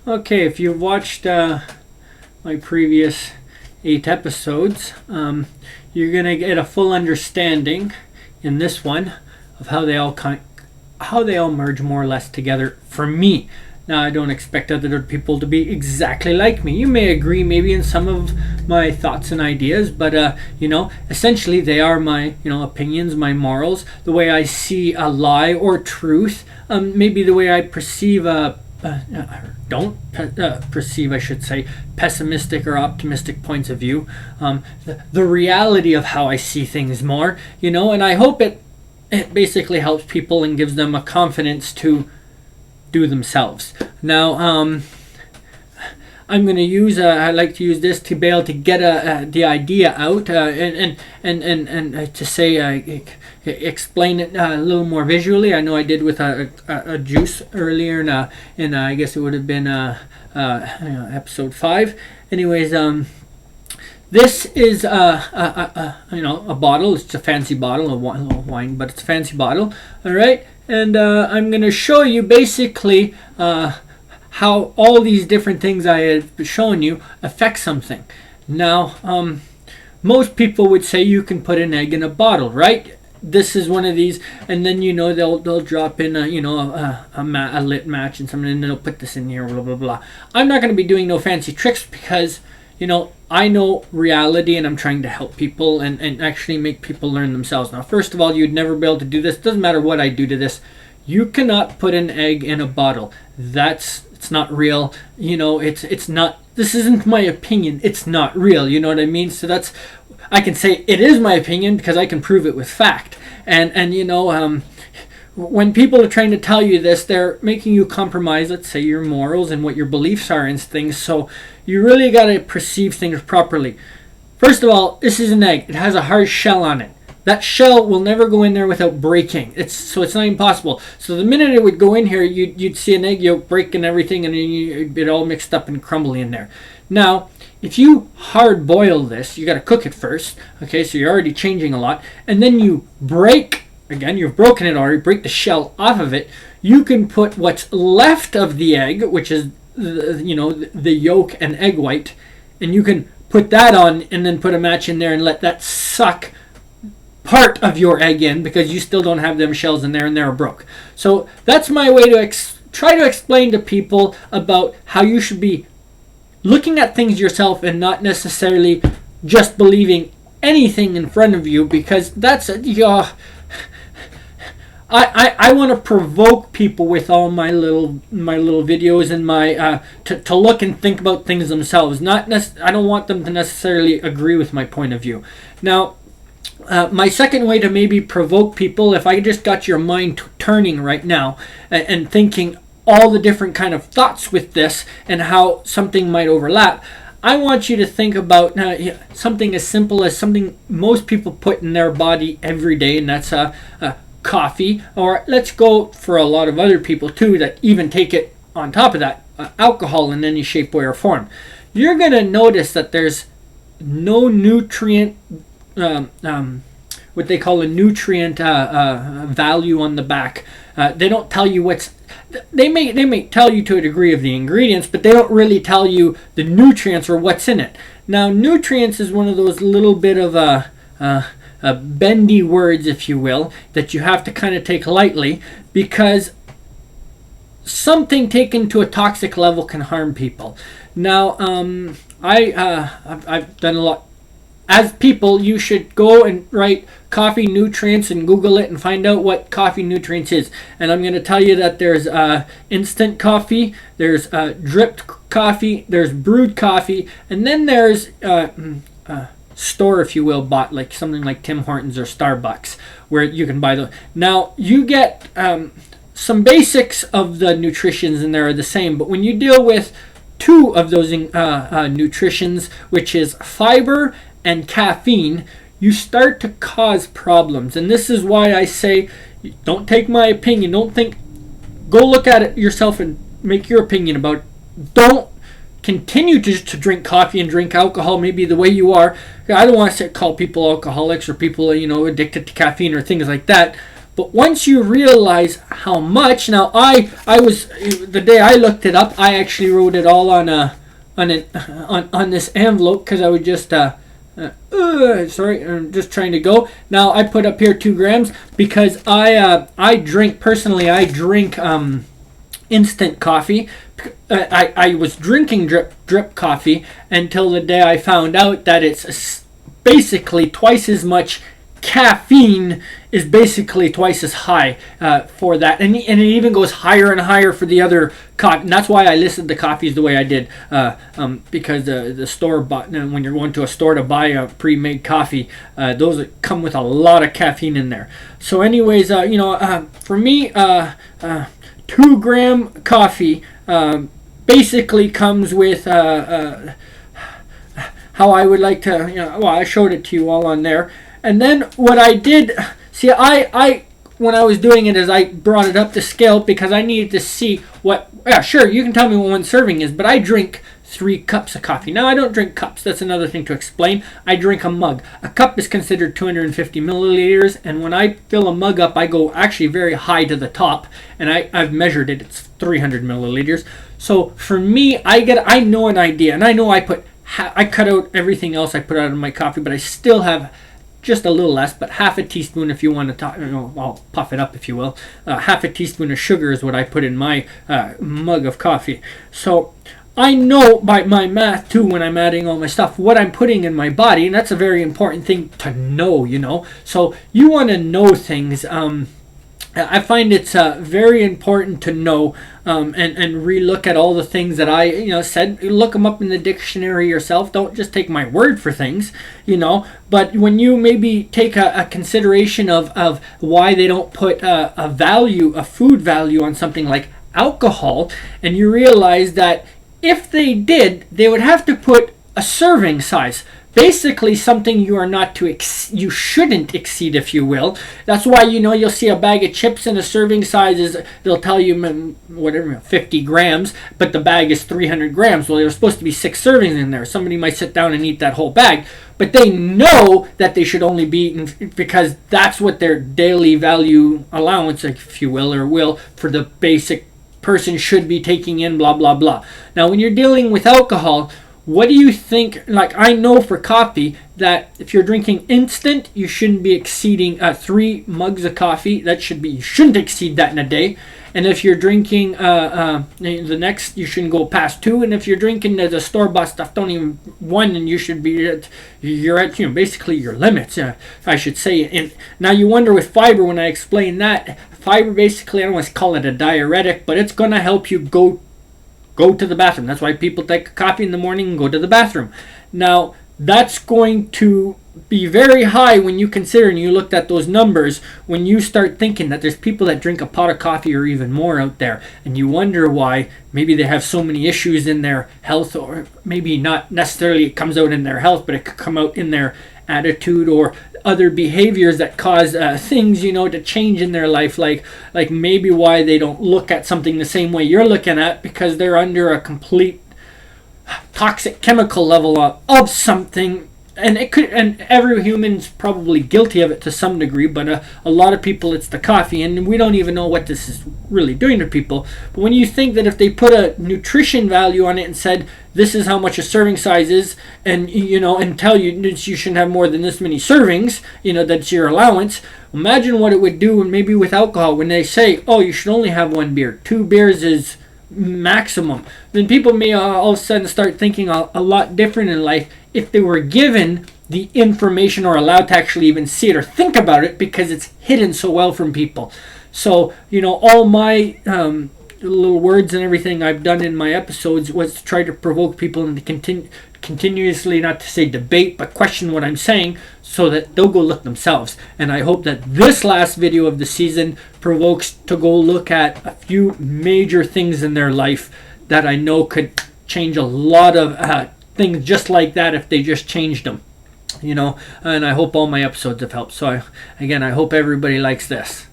Okay, if you've watched my previous 8 episodes, you're gonna get a full understanding in this one of how they all merge more or less together for me. Now, I don't expect other people to be exactly like me. You may agree maybe in some of my thoughts and ideas, but essentially they are my opinions, my morals, the way I see a lie or truth, maybe the way I perceive perceive, I should say, pessimistic or optimistic points of view, the reality of how I see things more, and I hope it basically helps people and gives them a confidence to do themselves. Now, I'm going to use. I like to use this to be able to get the idea out and to say explain it a little more visually. I know I did with a juice earlier, in I guess it would have been episode 5. Anyways, this is a bottle. It's a fancy bottle of wine, but it's a fancy bottle. All right, and I'm going to show you basically how all these different things I have shown you affect something. Now, most people would say you can put an egg in a bottle, right? This is one of these, and then they'll drop in a lit match and something, and they'll put this in here, blah blah blah. I'm not going to be doing no fancy tricks because I know reality, and I'm trying to help people and actually make people learn themselves. Now, first of all, you'd never be able to do this. Doesn't matter what I do to this. You cannot put an egg in a bottle. It's not real. It's not. This isn't my opinion. It's not real. You know what I mean? So I can say it is my opinion because I can prove it with fact. And when people are trying to tell you this, they're making you compromise, let's say, your morals and what your beliefs are and things. So you really got to perceive things properly. First of all, this is an egg. It has a hard shell on it. That shell will never go in there without breaking. It's not impossible. So the minute it would go in here, you'd see an egg yolk break and everything, and then it all mixed up and crumbly in there. Now, if you hard boil this, you got to cook it first. Okay, so you're already changing a lot, and then you break. Again, you've broken it already. Break the shell off of it. You can put what's left of the egg, which is the yolk and egg white, and you can put that on, and then put a match in there and let that suck part of your egg in, because you still don't have them shells in there and they're broke. So that's my way to try to explain to people about how you should be looking at things yourself and not necessarily just believing anything in front of you, because that's I want to provoke people with all my little videos and my to look and think about things themselves. I don't want them to necessarily agree with my point of view. Now, my second way to maybe provoke people, if I just got your mind turning right now and thinking all the different kind of thoughts with this and how something might overlap, I want you to think about something as simple as something most people put in their body every day, and that's coffee, or let's go for a lot of other people too that even take it on top of that, alcohol in any shape, way, or form. You're going to notice that there's no nutrient what they call a nutrient value on the back. They don't tell you they may tell you to a degree of the ingredients, but they don't really tell you the nutrients or what's in it. Now, nutrients is one of those little bit of bendy words, if you will, that you have to kind of take lightly, because something taken to a toxic level can harm people. Now, I've done a lot. As people, you should go and write coffee nutrients and Google it and find out what coffee nutrients is. And I'm going to tell you that there's instant coffee, there's dripped coffee, there's brewed coffee, and then there's store, if you will, bought, like something like Tim Hortons or Starbucks, where you can buy those. Now, you get some basics of the nutritions in there are the same, but when you deal with two of those nutritions, which is fiber and caffeine, you start to cause problems. And this is why I say, don't take my opinion. Don't think, go look at it yourself and make your opinion about it. Don't continue to drink coffee and drink alcohol maybe the way you are. I don't want to call people alcoholics or people addicted to caffeine or things like that. But once you realize how much, now I was, the day I looked it up, I actually wrote it all on this envelope, because I would just sorry, I'm just trying to go. Now I put up here 2 grams because I drink instant coffee. I was drinking drip coffee until the day I found out that it's basically twice as much. Caffeine is basically twice as high for that, and it even goes higher and higher for the other coffee. And that's why I listed the coffees the way I did, because the store bought, when you're going to a store to buy a pre-made coffee, those come with a lot of caffeine in there. So anyways, for me, 2-gram coffee basically comes with how I would like to, I showed it to you all on there. And then what I did, see, I when I was doing it is I brought it up to scale because I needed to see what, sure, you can tell me what 1 serving is, but I drink 3 cups of coffee. Now, I don't drink cups. That's another thing to explain. I drink a mug. A cup is considered 250 milliliters, and when I fill a mug up, I go actually very high to the top, and I've measured it. It's 300 milliliters. So for me, I know an idea, and I know I cut out everything else I put out of my coffee, but I still have just a little less, but half a teaspoon if you want to talk, I'll puff it up if you will. Half a teaspoon of sugar is what I put in my mug of coffee. So I know by my math too, when I'm adding all my stuff, what I'm putting in my body, and that's a very important thing to know, So you want to know things. I find it's very important to know and re-look at all the things that I said. Look them up in the dictionary yourself. Don't just take my word for things, But when you maybe take a consideration of why they don't put a food value on something like alcohol, and you realize that if they did, they would have to put a serving size. Basically something you are not you shouldn't exceed, if you will. That's why you'll see a bag of chips and a serving size is, they'll tell you 50 grams, but the bag is 300 grams. Well, there's supposed to be 6 servings in there. Somebody might sit down and eat that whole bag, but they know that they should only be eaten because that's what their daily value allowance, if you will, for the basic person should be taking in, blah blah blah. Now when you're dealing with alcohol, what do you think? Like, I know for coffee that if you're drinking instant, you shouldn't be exceeding 3 mugs of coffee. You shouldn't exceed that in a day. And if you're drinking the next, you shouldn't go past 2. And if you're drinking the store-bought stuff, don't even 1, and you should be you're at basically your limits, I should say. And now you wonder with fiber, when I explain that, fiber basically, I don't want to call it a diuretic, but it's going to help you go to the bathroom. That's why people take coffee in the morning and go to the bathroom. Now, that's going to be very high when you consider, and you looked at those numbers, when you start thinking that there's people that drink a pot of coffee or even more out there, and you wonder why. Maybe they have so many issues in their health, or maybe not necessarily it comes out in their health, but it could come out in their attitude or other behaviors that cause things to change in their life, like maybe why they don't look at something the same way you're looking at, because they're under a complete toxic chemical level of something. And every human's probably guilty of it to some degree, but a lot of people, it's the coffee, and we don't even know what this is really doing to people. But when you think that if they put a nutrition value on it and said this is how much a serving size is, and and tell you shouldn't have more than this many servings, that's your allowance. Imagine what it would do, and maybe with alcohol, when they say, oh, you should only have 1 beer, 2 beers is maximum. Then people may all of a sudden start thinking a lot different in life if they were given the information or allowed to actually even see it or think about it, because it's hidden so well from people. So all my little words and everything I've done in my episodes was to try to provoke people into continuously, not to say debate, but question what I'm saying, so that they'll go look themselves. And I hope that this last video of the season provokes to go look at a few major things in their life that I know could change a lot of things just like that if they just changed them. And I hope all my episodes have helped. So again, I hope everybody likes this.